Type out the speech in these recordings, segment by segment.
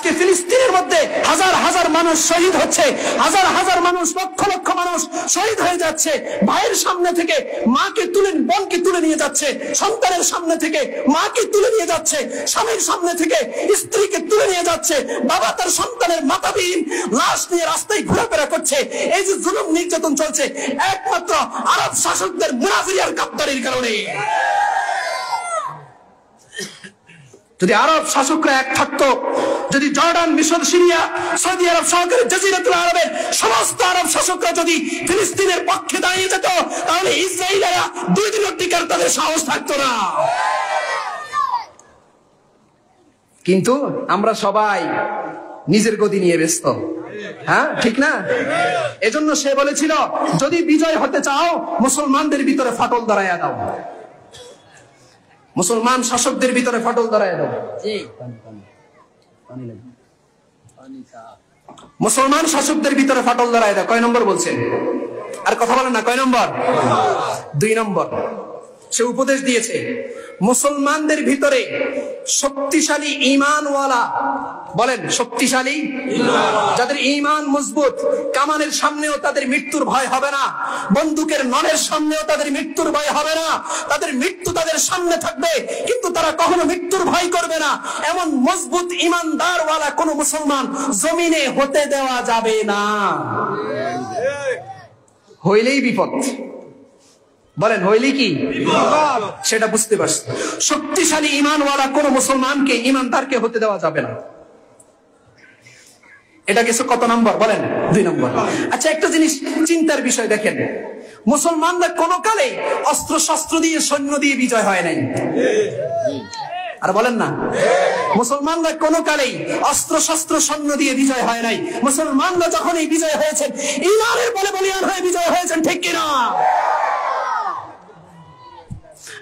আজকে ফিলিস্তিনের মধ্যে হাজার হাজার মানুষ শহীদ হচ্ছে, হাজার হাজার মানুষ, লক্ষ লক্ষ মানুষ শহীদ হয়ে যাচ্ছে। ভাইয়ের সামনে থেকে মাকে তুলে, বোনকে তুলে নিয়ে যাচ্ছে, সন্তানের সামনে থেকে মাকে তুলে নিয়ে যাচ্ছে, স্বামীর সামনে থেকে স্ত্রীকে তুলে নিয়ে যাচ্ছে। বাবা তার সন্তানের মাথাবিহীন লাশ নিয়ে রাস্তায় ঘোরাফেরা করছে। এই যে জুলুম নির্যাতন চলছে একমাত্র আরব শাসকদের মুনাফিক আর গাদ্দারির কারণে। যদি আরব শাসকরা এক থাকতো, যদি জর্ডান, মিশর, সিরিয়া, সৌদি আরব সহকারে জাজিরাতুল আরবের সমস্ত আরব শাসকরা যদি ফিলিস্তিনের পক্ষে দাঁড়িয়ে যেত, তাহলে ইসরায়েলেরা 2 দিনও টিকার তাদের সাহস থাকতো না। কিন্তু আমরা সবাই নিজের গদি নিয়ে ব্যস্ত, হ্যাঁ ঠিক না? এজন্য সে বলেছিল, যদি বিজয় হতে চাও মুসলমানদের ভিতরে ফাটল ধরাইয়া দাও, মুসলমান শাসকদের ভিতরে ফাটল ধরাইয়া দাও। মুসলমান শাসকদের ভিতরে ফাটল ধরাইয়া দাও। কয় নম্বর বলছেন? আর কথা বলেন না, কয় নম্বর? 2 নম্বর। সে উপদেশ দিয়েছে মুসলমানদের ভিতরে শক্তিশালী ঈমানওয়ালা, বলেন শক্তিশালী, যাদের ঈমান মজবুত, কামানের সামনেও তাদের মৃত্যুর ভয় হবে না, বন্দুকের নলের সামনেও তাদের মৃত্যুর ভয় হবে না, তাদের মৃত্যু তাদের সামনে থাকবে কিন্তু তারা কখনো মৃত্যুর ভয় করবে না। এমন মজবুত ঈমানদারওয়ালা কোন মুসলমান জমিনে হতে দেওয়া যাবে না। হইলেই বিপদ, বলেন হইলে কি সেটা বুঝতে পারছি। শক্তিশালী ঈমানওয়ালা কোন মুসলমানকে, ঈমানদারকে হতে দেওয়া যাবে না। এটা কিছু কত নম্বর বলেন? 2 নম্বর। আচ্ছা, একটা জিনিস চিন্তার বিষয় দেখেন, মুসলমানরা কোন কালে অস্ত্র শস্ত্র দিয়ে, সৈন্য দিয়ে বিজয় হয় নাই। আর বলেন না, মুসলমানরা কোন কালেই অস্ত্র শস্ত্র সৈন্য দিয়ে বিজয় হয় নাই। মুসলমানরা যখন এই বিজয় হয়েছেন, ঈমানের বলে বলিয়ান হয়ে বিজয় হয়েছেন, ঠিক কিনা?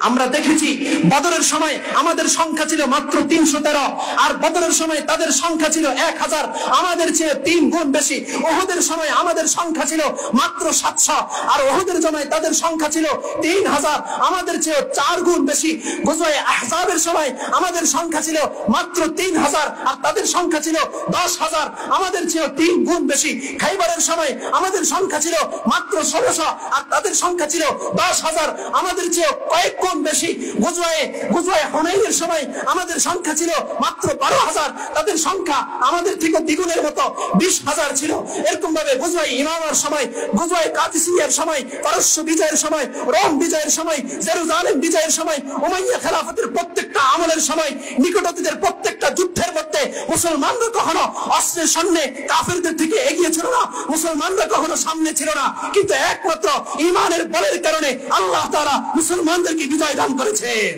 আমরা দেখেছি বদরের সময় আমাদের সংখ্যা ছিল মাত্র 313, আর বদরের সময় তাদের সংখ্যা ছিল 1000, আমাদের চেয়ে 3 গুণ বেশি। ওহদের সময় আমাদের সংখ্যা ছিল মাত্র 700, আর ওহদের সময় তাদের সংখ্যা ছিল 3000, আমাদের চেয়ে 4 গুণ বেশি। গজওয়ে আহজাবের সময় আমাদের সংখ্যা ছিল মাত্র 3000, আর তাদের সংখ্যা ছিল 10000, আমাদের চেয়ে 3 গুণ বেশি। খাইবারের সময় আমাদের সংখ্যা ছিল মাত্র 1600, আর তাদের সংখ্যা ছিল 10000, আমাদের চেয়ে কয়েক গুণ বেশি। গজওয়ে হুনাইনের সময় আমাদের সংখ্যা ছিল মাত্র 12000, তাদের সংখ্যা আমাদের থেকে দ্বিগুণের মতো 20000 ছিল। এরকম ভাবে গজওয়ে ইমামার সময়, গজওয়ে কাদিসিয়ার সময়, পারস্য বিজয়ের সময়, রোম বিজয়ের সময়, জেরুজালেম বিজয়ের সময়, উমাইয়া খেলাফতের প্রত্যেকটা আমলের সময়, নিকট অতীতের প্রত্যেকটা যুদ্ধের মধ্যে মুসলমানরা কখনো অস্ত্রের সামনে কাফেরদের থেকে এগিয়ে ছিল না, মুসলমানরা কখনো সামনে ছিল না। কিন্তু একমাত্র ঈমানের বলের কারণে আল্লাহ তাআলা মুসলমানদেরকে বিজয় দান করেছেন।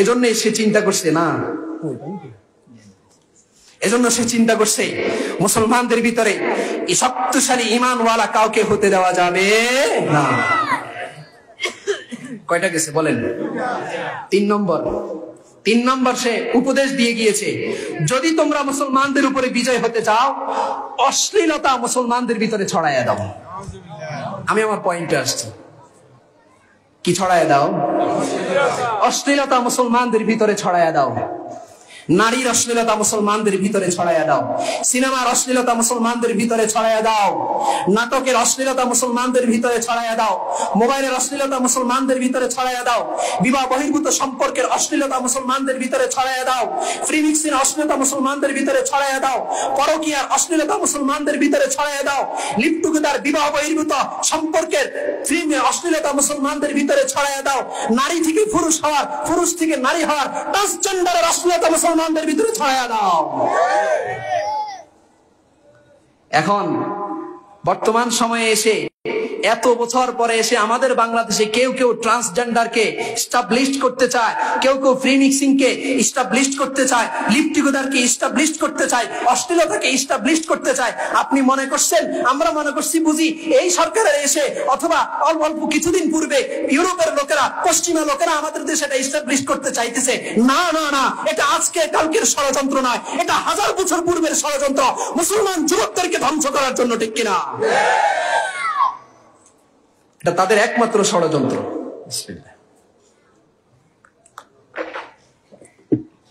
এজন্য সে চিন্তা করছে না, এজন্য সে চিন্তা করছে মুসলমানদের ভিতরে এই শক্তিশালী ঈমানওয়ালা কাউকে হতে দেওয়া যাবে না। কয়টা গেছে বলেন? 3 নম্বর। 3 নম্বর সে উপদেশ দিয়ে গিয়েছে, যদি তোমরা মুসলমানদের উপরে বিজয় হতে চাও, অশ্লীলতা মুসলমানদের ভিতরে ছড়াইয়া দাও। আমি আমার পয়েন্টে আসছি, কি ছড়াইয়া দাও? অশ্লীলতা মুসলমানদের ভিতরে ছড়াইয়া দাও। নারীর অশ্লীলতা মুসলমানদের ভিতরে ছড়াইয়া দাও, সিনেমার অশ্লীলতা মুসলমানদের ভিতরে ছড়াইয়া দাও, নাটকের অশ্লীলতা মুসলমানদের ভিতরে ছড়াইয়া দাও, মোবাইলের অশ্লীলতা মুসলমানদের ভিতরে ছড়াইয়া দাও, বিবাহ বহির্ভূত সম্পর্কের অশ্লীলতা মুসলমানদের ভিতরে ছড়াইয়া দাও, ফ্রি মিক্সিং অশ্লীলতা মুসলমানদের ভিতরে ছড়াইয়া দাও, পরকীয়ার অশ্লীলতা মুসলমানদের ভিতরে ছড়াইয়া দাও, লিভ টুগেদার বিবাহ বহির্ভূত সম্পর্কের অশ্লীলতা মুসলমানদের ভিতরে ছড়াইয়া দাও, নারী থেকে পুরুষ হওয়ার, পুরুষ থেকে নারী হওয়ার ট্রান্সজেন্ডারের অশ্লীলতা মুসলমানদের ভিতরে ছড়াইয়া দাও। এখন বর্তমান সময়ে এসে, এত বছর পরে এসে আমাদের বাংলাদেশে কেউ কেউ ট্রান্সজেন্ডারকে এস্টাবলিশ করতে চায়, কেউ কেউ ফ্রি মিক্সিং কে এস্টাবলিশ করতে চায়, লিভ টুগেদারকে এস্টাবলিশ করতে চায়, অশ্লীলতাকে এস্টাবলিশ করতে চায়। আপনি মনে করছেন, আমরা মনে করছি বুঝি এই সরকারের এসে অথবা অল্প অল্প কিছুদিন পূর্বে ইউরোপের লোকেরা, পশ্চিমা লোকেরা আমাদের দেশে এটা এস্টাবলিশ করতে চাইতেছে। না না না, এটা আজকে কালকের ষড়যন্ত্র নয়, এটা 1000 বছর পূর্বের ষড়যন্ত্র, মুসলমান যুবকদেরকে ধ্বংস করার জন্য, ঠিক কিনা? এটা তাদের একমাত্র ষড়যন্ত্র।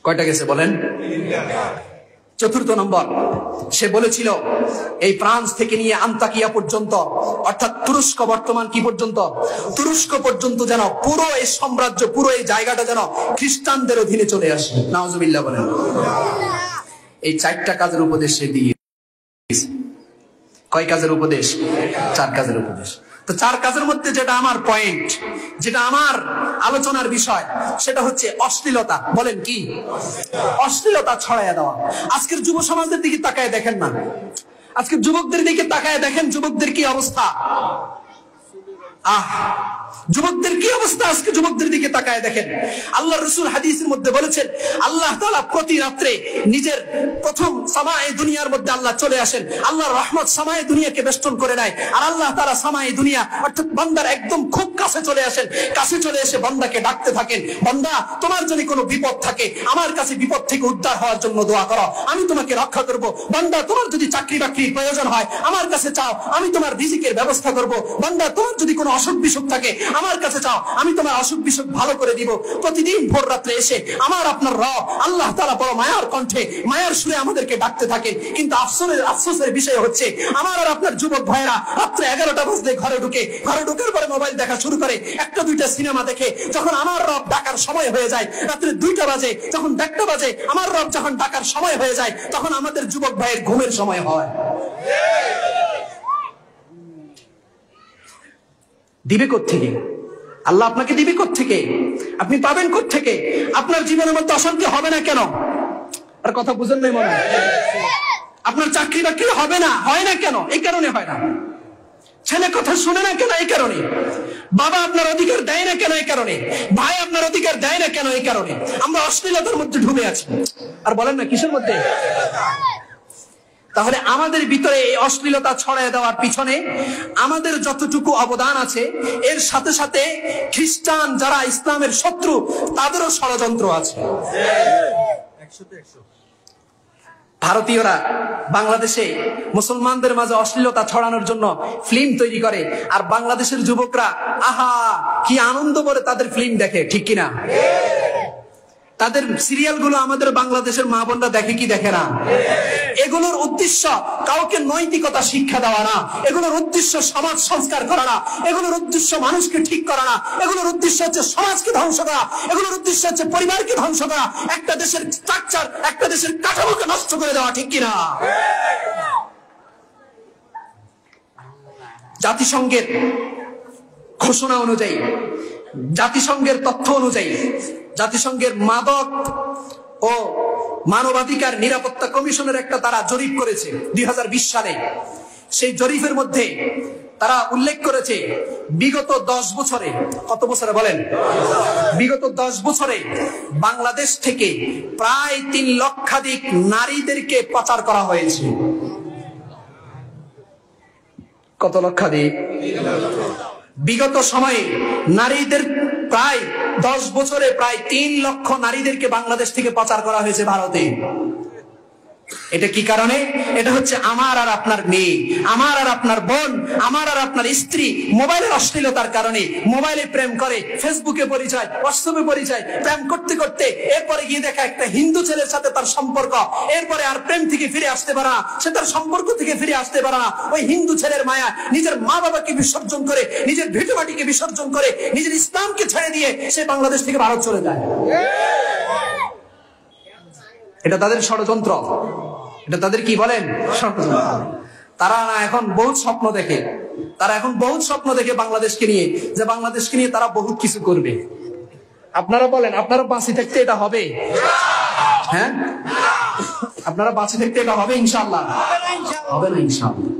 কয়টা গেছে বলেন? চতুর্থ নম্বর, সে বলেছিল এই ফ্রান্স থেকে নিয়ে আন্তাকিয়া পর্যন্ত, অর্থাৎ তুরস্ক, বর্তমান কি পর্যন্ত? তুরস্ক পর্যন্ত যেন পুরো এই সাম্রাজ্য, পুরো এই জায়গাটা যেন খ্রিস্টানদের অধীনে চলে আসে। নাউজুবিল্লাহ বলেন। এই 4টা কাজের উপদেশ সে দিয়ে। কয় কাজের উপদেশ? 4 কাজের উপদেশ। তো 4 কাজের মধ্যে যেটা আমার পয়েন্ট, যেটা আমার আলোচনার বিষয়, সেটা হচ্ছে অশ্লীলতা। বলেন কি? অশ্লীলতা ছড়াইয়া দেওয়া। আজকের যুব সমাজের দিকে তাকায় দেখেন না, আজকের যুবকদের দিকে তাকায় দেখেন, যুবকদের কি অবস্থা। যুবকদের কি অবস্থা আজকে, যুবকদের দিকে তাকায় দেখেন। আল্লাহ রাসূল হাদিসের মধ্যে বলেছেন, আল্লাহ তাআলা প্রতি রাত্রে নিজের প্রথম সামায়ে দুনিয়ার মধ্যে আল্লাহ চলে আসেন। আল্লাহর রহমত সামায়ে দুনিয়াকে বেষ্টন করে নেয়, আর আল্লাহ তাআলা সামায়ে দুনিয়া অর্থাৎ বান্দার একদম খুব কাছে চলে আসেন। কাছে চলে এসে বান্দাকে ডাকতে থাকেন, বান্দা তোমার যদি কোনো বিপদ থাকে আমার কাছে বিপদ থেকে উদ্ধার হওয়ার জন্য দোয়া করো, আমি তোমাকে রক্ষা করব। বান্দা তোমার যদি চাকরি বাকরির প্রয়োজন হয় আমার কাছে চাও, আমি তোমার রিজিকের ব্যবস্থা করব। বান্দা তোমার যদি কোনো অসুখ বিসুখ থাকে আমার কাছে চাও, আমি তোমার অসুখ বিসুখ ভালো করে দিব। প্রতিদিন ভোর রাত্রে এসে আমার আপনার রব আল্লাহ তাআলা বড় মায়ার কণ্ঠে, মায়ার সুরে আমাদেরকে ডাকতে থাকেন। কিন্তু আফসোসের বিষয় হচ্ছে আমার আর আপনার যুবক ভাইরা রাত্রে 11টা বাজলে ঘরে ঢুকার পরে মোবাইল দেখা শুরু করে, 1টা-2টা সিনেমা দেখে। যখন আমার রব ডাকার সময় হয়ে যায় রাত্রে 2টা বাজে, যখন 1টা বাজে, আমার রব যখন ডাকার সময় হয়ে যায় তখন আমাদের যুবক ভাইয়ের ঘুমের সময় হয়। দিবে কোত্থেকে? আল্লাহ আপনাকে দিবে কোত্থেকে? আপনি পাবেন কোত্থেকে? আপনার জীবনের মধ্যে অশান্তি হবে না কেন? আর কথা বুঝেন নাই মনে হয়? আপনার চাকরি বাকরি হবে না, হয় না কেন? এই কারণে হয় না। ছেলে কথা শুনে না কেন? এই কারণে। বাবা আপনার অধিকার দেয় না কেন? এই কারণে। ভাই আপনার অধিকার দেয় না কেন? এই কারণে। আমরা অশ্লীলতার মধ্যে ডুবে আছি। আর বলেন না কিসের মধ্যে? তাহলে আমাদের ভিতরে এই অশ্লীলতা ছড়ায় দেওয়ার পিছনে আমাদের যতটুকু অবদান আছে, এর সাথে সাথে খ্রিস্টান যারা ইসলামের শত্রু তাদেরও ষড়যন্ত্র আছে। ভারতীয়রা বাংলাদেশে মুসলমানদের মাঝে অশ্লীলতা ছড়ানোর জন্য ফিল্ম তৈরি করে, আর বাংলাদেশের যুবকরা আহা কি আনন্দ করে তাদের ফিল্ম দেখে, ঠিক কিনা? তাদের সিরিয়ালগুলো আমাদের বাংলাদেশের মা বোনরা দেখে কি দেখে না? এগুলোর উদ্দেশ্য কাউকে নৈতিকতা শিক্ষা দেওয়া না, এগুলোর উদ্দেশ্য সমাজ সংস্কার করা না, এগুলোর উদ্দেশ্য মানুষকে ঠিক করা না, এগুলোর উদ্দেশ্য হচ্ছে সমাজকে ধ্বংস করা, এগুলোর উদ্দেশ্য হচ্ছে পরিবারকে ধ্বংস করা, একটা দেশের স্ট্রাকচার, একটা দেশের কাঠামোকে নষ্ট করে দেওয়া, ঠিক কিনা? জাতিসংঘের ঘোষণা অনুযায়ী, জাতিসংঘের তথ্য অনুযায়ী, জাতিসংঘের মাদক ও মানবাধিকার নিরাপত্তা কমিশনের একটা তারা জরিপ করেছে 2020 সালে। সেই জরিপের মধ্যে তারা উল্লেখ করেছে বিগত 10 বছরে, কত বছরে বলেন? বিগত 10 বছরে বাংলাদেশ থেকে প্রায় 3 লক্ষাধিক নারীদেরকে পাচার করা হয়েছে। কত লক্ষাধিক? বিগত সময়ে নারীদের প্রায় 10 বছরে প্রায় 3 লক্ষ নারীদেরকে বাংলাদেশ থেকে পাচার করা হয়েছে ভারতে। এটা কি কারণে? এটা হচ্ছে আমার আর আপনার মেয়ে, আমার আর আপনার বোন, আমার আর আপনার স্ত্রী মোবাইলের অশ্লীলতার কারণে মোবাইলে প্রেম করে, ফেসবুকে পরিচয়, হোয়াটসঅ্যাপে পরিচয়, প্রেম করতে করতে এরপরে গিয়ে দেখা একটা হিন্দু ছেলের সাথে তার সম্পর্ক, এরপরে আর প্রেম থেকে ফিরে আসতে পারে না, সে তার সম্পর্ক থেকে ফিরে আসতে পারে না। ওই হিন্দু ছেলের মায়া নিজের মা বাবাকে বিসর্জন করে, নিজের ভিটে মাটিকে বিসর্জন করে, নিজের ইসলামকে ছেড়ে দিয়ে সে বাংলাদেশ থেকে ভারত চলে যায়। এটা তাদের ষড়যন্ত্র, এটা তাদের কি বলেন? ষড়যন্ত্র। তারা না এখন বহুত স্বপ্ন দেখে, তারা এখন বহুত স্বপ্ন দেখে বাংলাদেশকে নিয়ে, যে বাংলাদেশকে নিয়ে তারা বহুত কিছু করবে। আপনারা বলেন, আপনারা বাঁচি থাকতে এটা হবে? হ্যাঁ, আপনারা বাঁচি থাকতে এটা হবে ইনশাআল্লাহ? হবে না ইনশাআল্লাহ।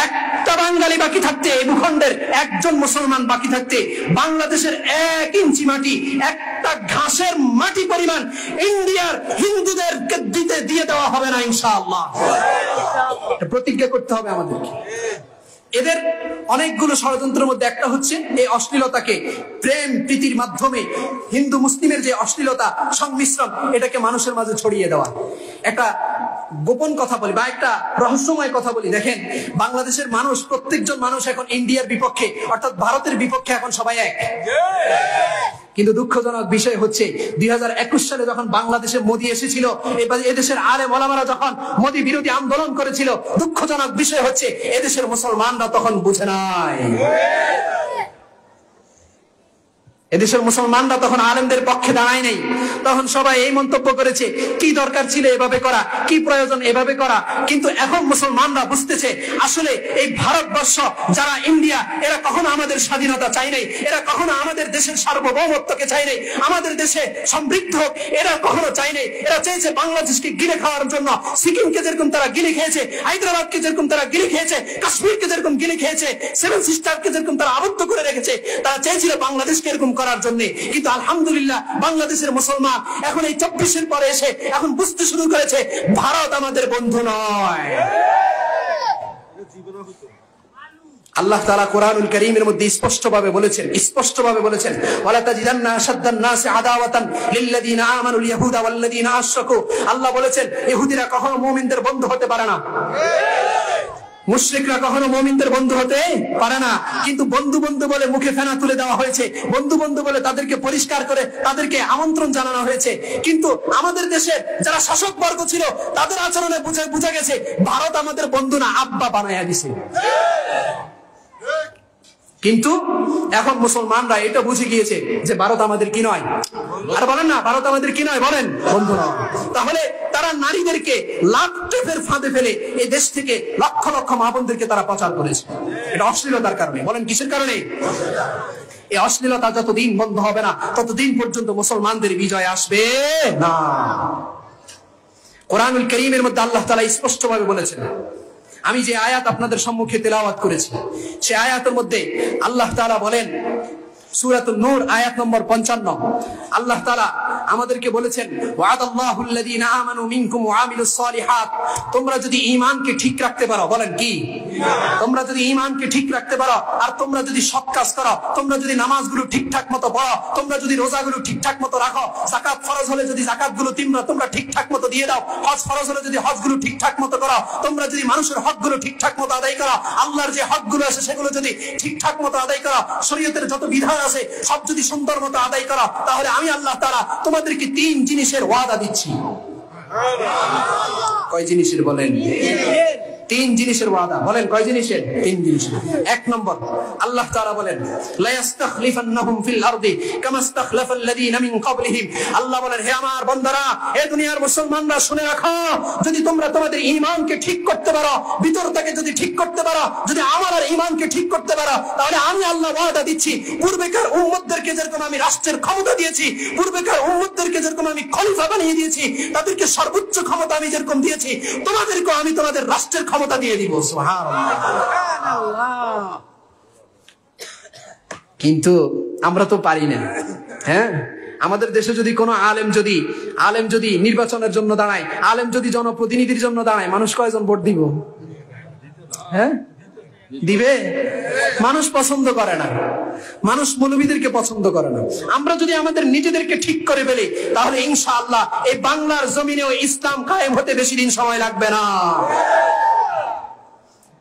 একটা বাঙালি বাকি থাকতে, এই ভূখণ্ডের একজন মুসলমান বাকি থাকতে, বাংলাদেশের 1 ইঞ্চি মাটি, একটা ঘাসের মাটি পরিমাণ ইন্ডিয়ার হিন্দুদেরকে দিয়ে দেওয়া হবে না ইনশাআল্লাহ। প্রতিজ্ঞা করতে হবে আমাদেরকে। এদের অনেকগুলো ষড়যন্ত্রের মধ্যে একটা হচ্ছে এই অশ্লীলতাকে প্রেম প্রীতির মাধ্যমে, হিন্দু মুসলিমের যে অশ্লীলতা সংমিশ্রণ, এটাকে মানুষের মাঝে ছড়িয়ে দেওয়া। একটা গোপন কথা বলি বা একটা রহস্যময় কথা বলি। দেখেন, বাংলাদেশের মানুষ, প্রত্যেকজন মানুষ এখন ইন্ডিয়ার বিপক্ষে, অর্থাৎ ভারতের বিপক্ষে এখন সবাই এক। কিন্তু দুঃখজনক বিষয় হচ্ছে 2021 সালে যখন বাংলাদেশে মোদী এসেছিল, এদেশের আলেম ওলামারা যখন মোদী বিরোধী আন্দোলন করেছিল, দুঃখজনক বিষয় হচ্ছে এদেশের মুসলমানরা তখন বুঝে নাই। এদেশের মুসলমানরা তখন আলেমদের পক্ষে দাঁড়ায় নাই। তখন সবাই এই মন্তব্য করেছে, কি দরকার ছিল এভাবে করা, কি প্রয়োজন এভাবে করা। কিন্তু এখন মুসলমানরা বুঝতেছে আসলে এই ভারতবর্ষ, যারা ইন্ডিয়া, এরা কখনো আমাদের স্বাধীনতা চাই নাই, এরা কখনো আমাদের দেশের সার্বভৌমত্বকে চাই নাই, আমাদের দেশে সমৃদ্ধ হোক এরা কখনো চাই নাই। এরা চেয়েছে বাংলাদেশকে গিলে খাওয়ার জন্য। সিকিমকে যেরকম তারা গিলে খেয়েছে, হায়দ্রাবাদকে যেরকম তারা গিলে খেয়েছে, কাশ্মীরকে যেরকম গিলে খেয়েছে, সেভেন সিস্টারকে যেরকম তারা আবদ্ধ করে রেখেছে, তারা চেয়েছিল বাংলাদেশকে এরকম করার জন্য। কিন্তু আলহামদুলিল্লাহ বাংলাদেশের মুসলমান এখন এই 24-এর পরে এসে এখন বুঝতে শুরু করেছে ভারত আমাদের বন্ধু নয়। আল্লাহ তাআলা কোরআনুল কারীমের মধ্যে স্পষ্টভাবে বলেছেন ওয়ালা তাজিদান্না আশাদ্দান নাসি আদাওয়াতান লিল্লাযিনা আমানুল ইয়াহুদা ওয়াল্লাযিনা আশরাকু। আল্লাহ বলেছেন ইহুদিরা কখনো মুমিনদের বন্ধু হতে পারে না, মুশরিকরা কখনো মুমিনদের বন্ধু হতে পারে না। কিন্তু বন্ধু বন্ধু বলে মুখে ফেনা তুলে দেওয়া হয়েছে, বন্ধু বন্ধু বলে তাদেরকে পরিষ্কার করে তাদেরকে আমন্ত্রণ জানানো হয়েছে। কিন্তু আমাদের দেশে যারা শাসক বর্গ ছিল তাদের আচরণে বুঝা গেছে ভারত আমাদের বন্ধু না, আব্বা বানায়া দিছে। কিন্তু এখন মুসলমানরা এটা বুঝে গিয়েছে যে ভারত আমাদের কি নয়। আর বলেন না, ভারত আমাদের কি নয়, বলেন বন্ধু নয়। তাহলে তারা নারীদেরকে লাভ টেপের ফাঁদে ফেলে এই দেশ থেকে লক্ষ লক্ষ মা বোনদেরকে তারা পাচার করেছে। এটা অশ্লীলতার কারণে। বলেন কিসের কারণে? এই অশ্লীলতা যতদিন বন্ধ হবে না ততদিন পর্যন্ত মুসলমানদের বিজয় আসবে না। কোরআনুল কারীমের মধ্যে আল্লাহ তাআলা স্পষ্টভাবে বলেছেন, আমি যে আয়াত আপনাদের সম্মুখে তেলাওয়াত করেছি সে আয়াতের মধ্যে আল্লাহ তাআলা বলেন, সূরাতুন নূর আয়াত নম্বর 55, আল্লাহ তাআলা আমাদেরকে বলেছেন ওয়াদাল্লাহুল্লাযীনা আমানু মিনকুম ওয়া আমিলুস সালিহাত। তোমরা যদি ঈমানকে ঠিক রাখতে পারো, বলেন কি? তোমরা যদি ঈমানকে ঠিক রাখতে পারো আর তোমরা যদি সৎ কাজ করো, তোমরা যদি নামাজগুলো ঠিকঠাক মতো পড়ো, তোমরা যদি রোজাগুলো ঠিকঠাক মতো রাখো, যাকাত ফরজ হলে যদি যাকাতগুলো তোমরা ঠিকঠাক মতো দিয়ে দাও, হজ ফরজ হলে যদি হজগুলো ঠিকঠাক মতো করো, তোমরা যদি মানুষের হকগুলো ঠিকঠাক মতো আদায় করো, আল্লাহর যে হকগুলো আছে সেগুলো যদি ঠিকঠাক মতো আদায় করো, শরীয়তের যত বিধান আছে সব যদি সুন্দর মতো আদায় করো, তাহলে আমি আল্লাহ তাআলা তোমাদেরকে 3 জিনিসের ওয়াদা দিচ্ছি। কয় জিনিসের বলেন? 3 জিনিসের ওয়াদা। বলেন কয় জিনিসের? 3 জিনিসের। 1 নম্বর, আল্লাহ তাআলা বলেন লা ইস্তাখলিফান্নাহুম ফিল আরদি কামা ইস্তাখলাফাল্লাযীনা মিন ক্বাবলিহিম। আল্লাহ বলেন, হে আমার বান্দারা, হে দুনিয়ার মুসলমানরা শুনে রাখো, যদি তোমরা তোমাদের ঈমানকে ঠিক করতে পারো, ভিতরটাকে যদি ঠিক করতে পারো, যদি আমার আর ঈমানকে ঠিক করতে পারো, তাহলে আমি আল্লাহ ওয়াদা দিচ্ছি পূর্বেকার উম্মতদেরকে যেরকম আমি রাষ্ট্রের ক্ষমতা দিয়েছি, পূর্বেকার উম্মতদেরকে যেরকম আমি খলিফা বানিয়ে দিয়েছি, তাদেরকে সর্বোচ্চ ক্ষমতা আমি যেরকম দিয়েছি, তোমাদেরকে আমি তোমাদের রাষ্ট্রের ক্ষমতা দিয়ে দিব। সুবহানাল্লাহ। কিন্তু আমরা তো পারি না। হ্যাঁ, আমাদের দেশে যদি কোনো আলেম যদি নির্বাচনের জন্য দাঁড়ায়, আলেম যদি জনপ্রতিনিধির জন্য দাঁড়ায়, মানুষ কয়জন ভোট দিব? হ্যাঁ, দিবে? মানুষ পছন্দ করে না, মানুষ মৌলবীদেরকে পছন্দ করে না। আমরা যদি আমাদের নিজেদেরকে ঠিক করে ফেলি তাহলে ইনশাআল্লাহ এই বাংলার জমিনেও ইসলাম কায়েম হতে বেশি দিন সময় লাগবে না।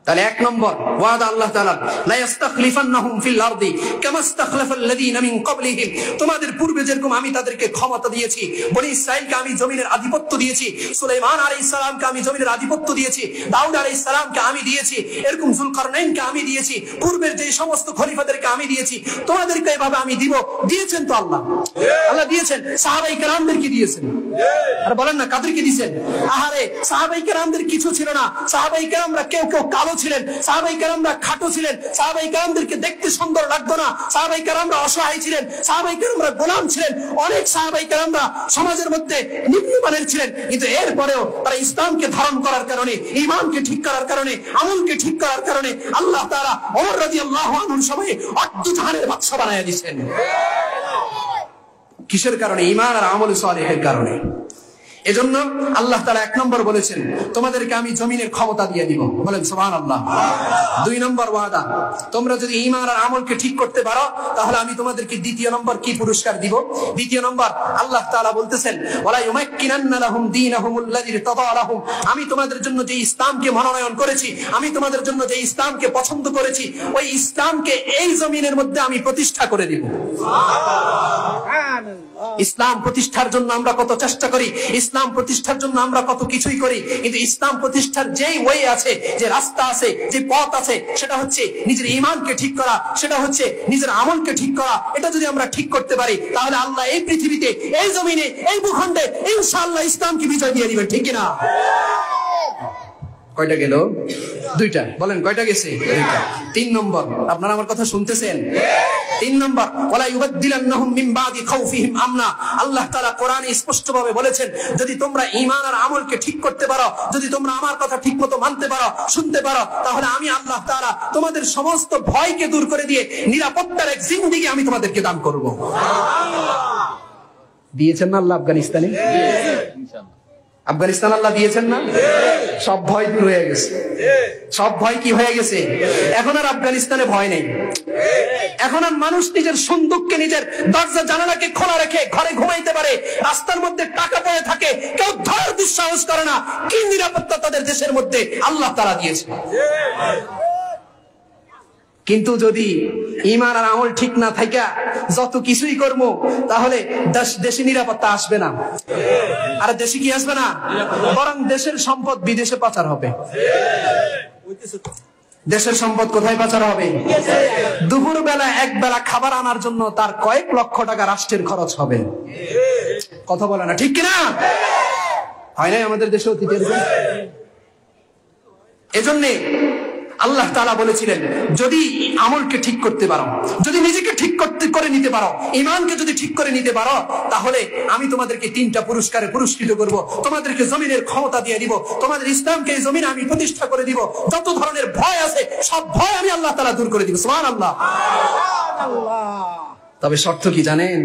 তাহলে 1 নম্বর ওয়াদা আল্লাহ তাআলা, লা ইস্তাখলিফান্নাহুম ফিল আরদি কামা ইস্তাখলাফাল্লাযীনা মিন ক্বাবলিহিম। তোমাদের পূর্বে যেরকম আমি তাদেরকে ক্ষমতা দিয়েছি, বনি ইসরাঈলকে আমি জমিনের আধিপত্য দিয়েছি, সুলাইমান আলাইহিস সালামকে আমি জমিনের আধিপত্য দিয়েছি, দাউদ আলাইহিস সালামকে আমি দিয়েছি, এরকম যুলকারনাইনকে আমি দিয়েছি, পূর্বের যে সমস্ত খলিফাদেরকে আমি দিয়েছি, তোমাদেরকে এভাবে আমি দিব। দিয়েছেন তো আল্লাহ, আল্লাহ দিয়েছেন। সাহাবায়ে কেরামদেরকে দিয়েছেন। আর বলেন না কাদেরকে দিয়েছেন? আহারে, সাহাবায়ে কেরামদের কিছু ছিল না। সাহাবায়ে কেরামরা কেউ কালো ছিলেন, সাহাবায়ে কেরামরা খাটো ছিলেন, সাহাবায়ে কেরামদেরকে দেখতে সুন্দর লাগতো না, সাহাবায়ে কেরামরা অসহায় ছিলেন, সাহাবায়ে কেরামরা গোলাম ছিলেন, অনেক সাহাবায়ে কেরামরা সমাজের মধ্যে নিম্নমানের ছিলেন। কিন্তু এরপরেও তারা ইসলামকে ধারণ করার কারণে, ঈমানকে ঠিক করার কারণে, আমলকে ঠিক করার কারণে আল্লাহ তাআলা ওমর রাদিয়াল্লাহু আনহুর সময়ে অর্ধজাহানের বাদশা বানায়া দিয়েছেন। কিসের কারণে? ঈমান আর আমল সালেহের কারণে। এজন্য আল্লাহ তাআলা 1 নম্বর বলেছেন তোমাদেরকে আমি জমিনের ক্ষমতা দিয়ে দিব, বলেন সুবহানাল্লাহ। 2 নম্বর ওয়াদা, তোমরা যদি ঈমান আর আমলকে ঠিক করতে পারো তাহলে আমি তোমাদেরকে দ্বিতীয় নম্বর কি পুরস্কার দিব? দ্বিতীয় নম্বর আল্লাহ তাআলা বলতেছেন ওয়ালা ইউমাক্কিনান্না লাহুম দীনাহুমুল্লাযী ইরতাদা লাহুম, আমি তোমাদের জন্য যে ইসলামকে মনোনয়ন করেছি, আমি তোমাদের জন্য যে ইসলামকে পছন্দ করেছি, ওই ইসলামকে এই জমিনের মধ্যে আমি প্রতিষ্ঠা করে দিব। ইসলাম প্রতিষ্ঠার জন্য আমরা কত চেষ্টা করি, ইসলাম প্রতিষ্ঠার জন্য আমরা কত কিছুই করি, কিন্তু ইসলাম প্রতিষ্ঠার যেই ওয়ে আছে, যে রাস্তা আছে, যে পথ আছে, সেটা হচ্ছে নিজের ঈমানকে ঠিক করা, সেটা হচ্ছে নিজের আমলকে ঠিক করা। এটা যদি আমরা ঠিক করতে পারি তাহলে আল্লাহ এই পৃথিবীতে, এই জমিনে, এই ভূখণ্ডে ইনশাআল্লাহ ইসলামকে বিজয় দিয়ে দিবেন, ঠিক কিনা? কয়টা গেল? 2টা। বলেন কয়টা গেছে? 2টা। 3 নম্বর, আপনারা আমার কথা শুনতেছেন? 3 নম্বর ওয়ালা ইউবাদদিলান্নাহুম মিন বাদি খাউফিহিম আমনা। আল্লাহ তাআলা কোরআনে স্পষ্টভাবে বলেছেন যদি তোমরা ঈমান আর আমলকে ঠিক করতে পারো, যদি তোমরা আমার কথা ঠিকমতো মানতে পারো, শুনতে পারো, তাহলে আমি আল্লাহ তাআলা তোমাদের সমস্ত ভয়কে দূর করে দিয়ে নিরাপত্তার এক জিন্দেগি আমি তোমাদেরকে দান করব। দিয়েছেন না আল্লাহ আফগানিস্তানে? ইনশাআল্লাহ আফগানিস্তান আল্লাহ দিয়েছেন না? সব ভয় দূর হয়ে গেছে, সব ভয় কি হয়ে গেছে? এখন আর আফগানিস্তানে ভয় নেই। এখন আর মানুষ নিজের সন্দুককে, নিজের দরজা জানালাকে খোলা রেখে ঘরে ঘুমাইতে পারে, রাস্তার মধ্যে টাকা পড়ে থাকে, কেউ ধরার দুঃসাহস করে না। কি নিরাপত্তা তাদের দেশের মধ্যে আল্লাহ তাআলা দিয়েছে। কিন্তু যদি ঈমান আর আমল ঠিক না থাকা যত কিছুই করবো, তাহলে দেশে নিরাপত্তা আসবে না। আর দেশে কি আসবে না? বরং দেশের সম্পদ বিদেশে পাচার হবে। দেশের সম্পদ কোথায় পাচার হবে? দুপুর বেলা এক বেলা খাবার আনার জন্য তার কয়েক লক্ষ টাকা রাষ্ট্রের খরচ হবে। কথা বলে না, ঠিক কিনা? হয় নাই আমাদের দেশে অতীতের? এজন্যে আল্লাহ তাআলা বলেছিলেন যদি আমলকে ঠিক করতে পারো, যদি নিজেকে ঠিক করে নিতে পারো, ঈমানকে যদি ঠিক করে নিতে পারো, তাহলে আমি তোমাদেরকে 3টা পুরস্কারে পুরস্কৃত করব। তোমাদেরকে জমিনের ক্ষমতা দিয়ে দিব, তোমাদের ইসলামকে এই জমিনে আমি প্রতিষ্ঠা করে দিব। যত ধরনের ভয় আছে সব ভয় আমি আল্লাহ তাআলা দূর করে দিব। সুবহানাল্লাহ। তবে শর্ত কি জানেন?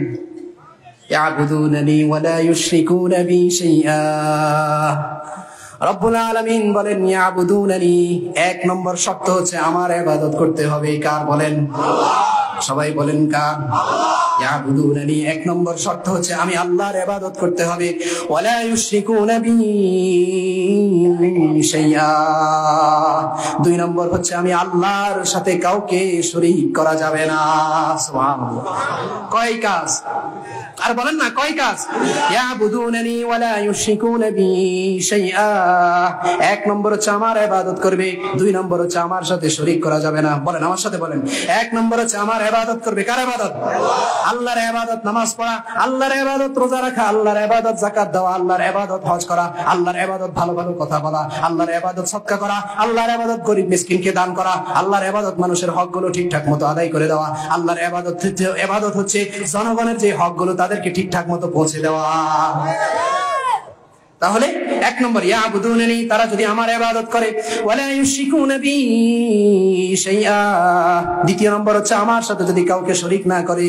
ইয়াবুদুনানি ওয়া লা ইউশরিকুনা বি শাইআ। রব্বুল আলামিন বলেন ইয়াবুদুনানি, 1 নম্বর শর্ত হচ্ছে আমার ইবাদত করতে হবে। কার? বলেন সবাই বলেন কার? ইয়াবুদুনানি 1 নম্বর শর্ত হচ্ছে আমি আল্লাহর ইবাদত করতে হবে। ওয়ালা ইউশরিকুনা বি শাইআ, 2 নম্বর হচ্ছে আমি আল্লাহর সাথে কাউকে শরীক করা যাবে না। সুবহানাল্লাহ। কয় কাজ? আর বলেন না কয় কাজ? ইয়াবুদুনানি ওয়ালা ইউশরিকুনা বি শাইআ, 1 নম্বর হচ্ছে আমার ইবাদত করবে, 2 নম্বর হচ্ছে আমার সাথে শরীক করা যাবে না। বলেন আমার সাথে বলেন। 1 নম্বর হচ্ছে আমার ইবাদত করবে। কার ইবাদত? আল্লাহর ইবাদত, নামাজ পড়া, আল্লাহর ইবাদত রোজা রাখা, আল্লাহর ইবাদত যাকাত দেওয়া, আল্লাহর ইবাদত হজ করা, আল্লাহর ইবাদত ভালো ভালো কথা বলা, আল্লাহর ইবাদত সদকা করা, আল্লাহর ইবাদত গরীব মিসকিনকে দান করা, আল্লাহর ইবাদত মানুষের হকগুলো ঠিকঠাক মতো আদায় করে দেওয়া, আল্লাহর ইবাদত হচ্ছে জনগণের যে হকগুলো তাদেরকে ঠিকঠাক মতো পৌঁছে দেওয়া। তাহলে 1 নম্বর ইয়াবুদুনানি, তারা যদি আমার ইবাদত করে, ওয়ালা ইউশরিকুনা বি শাইআ, 2 নম্বর হচ্ছে আমার সাথে যদি কাউকে শরীক না করে,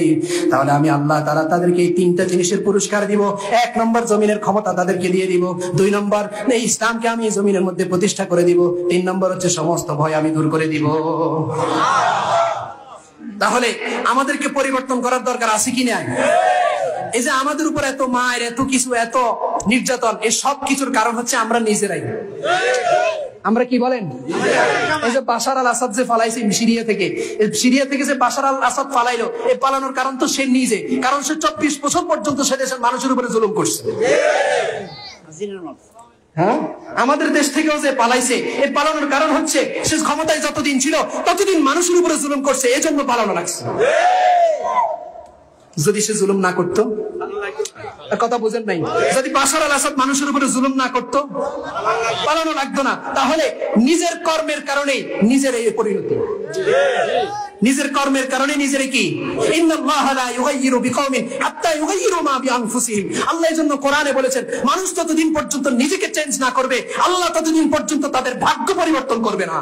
তাহলে আমি আল্লাহ তাআলা তাদেরকে এই 3টা জিনিসের পুরস্কার দিব। 1 নম্বর জমিনের ক্ষমতা তাদেরকে দিয়ে দিব, 2 নম্বর এই ইসলামকে আমি জমিনের মধ্যে প্রতিষ্ঠা করে দিব, 3 নম্বর হচ্ছে সমস্ত ভয় আমি দূর করে দিব। তাহলে আমাদেরকে পরিবর্তন করার দরকার আছে কি না? এই যে আমাদের উপর এত মায়ের, এত কিছু, এত নির্যাতন, এই সব কিছুর কারণ হচ্ছে আমরা নিজেরাই। আমরা কি বলেন? এই যে বাশার আল আসাদ যে পালাইছে সিরিয়া থেকে যে বাশার আল আসাদ পালাইলো, এই পালানোর কারণ তো সে নিজে, কারণ সে 24 বছর পর্যন্ত সে দেশের মানুষের উপরে জুলুম করছে। হ্যাঁ, আমাদের দেশ থেকেও যে পালাইছে, এই পালানোর কারণ হচ্ছে সে ক্ষমতায় যতদিন ছিল ততদিন মানুষের উপরে জুলুম করছে, এজন্য পালানো লাগছে। যদি সে জুলুম না করতো, কথা বুঝেন নাই, যদি বাশার আল আসাদ মানুষের উপরে জুলুম না করতো, পালানো লাগতো না। তাহলে নিজের কর্মের কারণে নিজের এই পরিণতি, নিজের কর্মের কারণে নিজের কি? ইন্নাল্লাহা লা ইউগাইয়িরু বিকওমিন হাত্তা ইউগাইয়িরু মা বিআনফুসিহিম। আল্লাহ এজন্য কোরআনে বলেছেন মানুষ ততদিন পর্যন্ত নিজেকে চেঞ্জ না করবে, আল্লাহ ততদিন পর্যন্ত তাদের ভাগ্য পরিবর্তন করবে না।